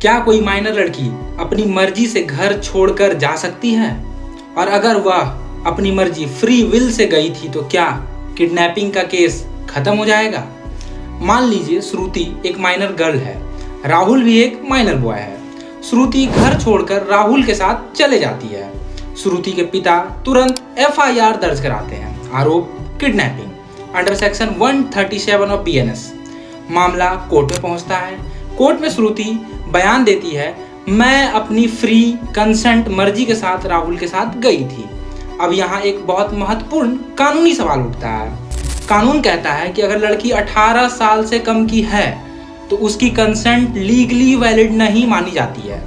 क्या कोई माइनर लड़की अपनी मर्जी से घर छोड़कर जा सकती है? और अगर वह अपनी मर्जी फ्री विल से गई थी तो क्या किडनैपिंग का केस खत्म हो जाएगा? मान लीजिए श्रुति एक माइनर गर्ल है, राहुल भी एक माइनर बॉय है। श्रुति घर छोड़कर राहुल के साथ चले जाती है। श्रुति के पिता तुरंत FIR दर्ज कराते हैं, आरोप kidnapping under section 137 of BNS। मामला कोर्ट में पहुंचता है। कोर्ट में श्रुति बयान देती है, मैं अपनी फ्री कंसेंट मर्जी के साथ राहुल के साथ गई थी। अब यहाँ एक बहुत महत्वपूर्ण कानूनी सवाल उठता है। कानून कहता है कि अगर लड़की 18 साल से कम की है तो उसकी कंसेंट लीगली वैलिड नहीं मानी जाती है।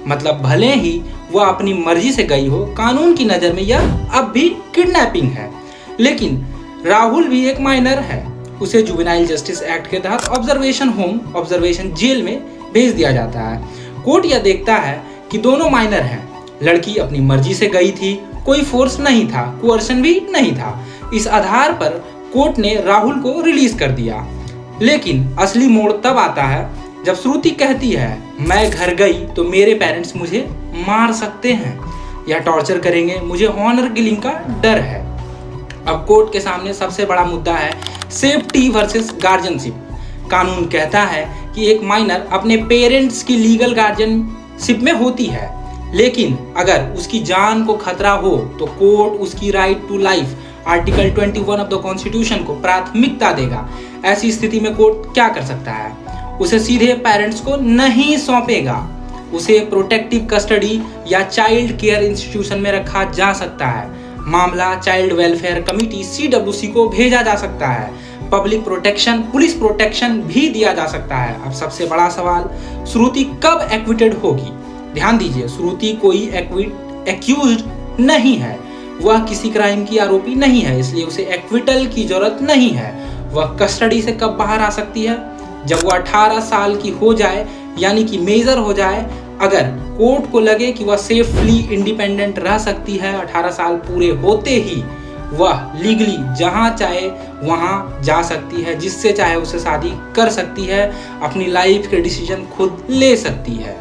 मतलब भले ही वह अपनी मर्जी से गई हो, कानून की नज़र में यह अब भी किडनैपिंग है। लेकिन राहुल भी एक माइनर है, उसे जुवेनाइल जस्टिस एक्ट के तहत ऑब्जर्वेशन होम, ऑब्जर्वेशन जेल में भेज दिया जाता है। कोर्ट यह देखता है कि दोनों माइनर हैं, लड़की अपनी मर्जी से गई थी, कोई फोर्स नहीं था, कोअर्शन भी नहीं था। इस आधार पर कोर्ट ने राहुल को रिलीज कर दिया। लेकिन असली मोड़ तब आता है जब श्रुति कहती है, मैं घर गई तो मेरे पेरेंट्स मुझे मार सकते हैं या टॉर्चर करेंगे, मुझे ऑनर किलिंग का डर है। अब कोर्ट के सामने सबसे बड़ा मुद्दा है सेफ्टी वर्सेस गार्जियनशिप। कानून कहता है कि एक माइनर अपने पेरेंट्स की लीगल गार्जियनशिप में होती है, लेकिन अगर उसकी जान को खतरा हो तो कोर्ट उसकी right to life article 21 of the constitution को प्राथमिकता देगा। ऐसी स्थिति में कोर्ट क्या कर सकता है? उसे सीधे पेरेंट्स को नहीं सौंपेगा, उसे प्रोटेक्टिव कस्टडी या चाइल्ड केयर इंस्टीट्यूशन में रखा जा सकता है। मामला चाइल्ड वेलफेयर कमिटी CWC को भेजा जा सकता है। पब्लिक प्रोटेक्शन, पुलिस प्रोटेक्शन भी दिया जा सकता है। अब सबसे बड़ा सवाल, श्रुति कब एक्विटेड होगी? ध्यान दीजिए, श्रुति कोई एक्यूज्ड नहीं है, वह किसी क्राइम की आरोपी नहीं है, इसलिए उसे एक्विटल की जरूरत नहीं है। वह कस्टडी से कब बाहर आ सकती है? जब वह 18 साल की हो जाए, यानी कि मेजर हो जाए। अगर कोर्ट को लगे कि वह सेफली इंडिपेंडेंट रह सकती है, 18 साल पूरे होते ही वह लीगली जहां चाहे वहां जा सकती है, जिससे चाहे उससे शादी कर सकती है, अपनी लाइफ के डिसीजन खुद ले सकती है।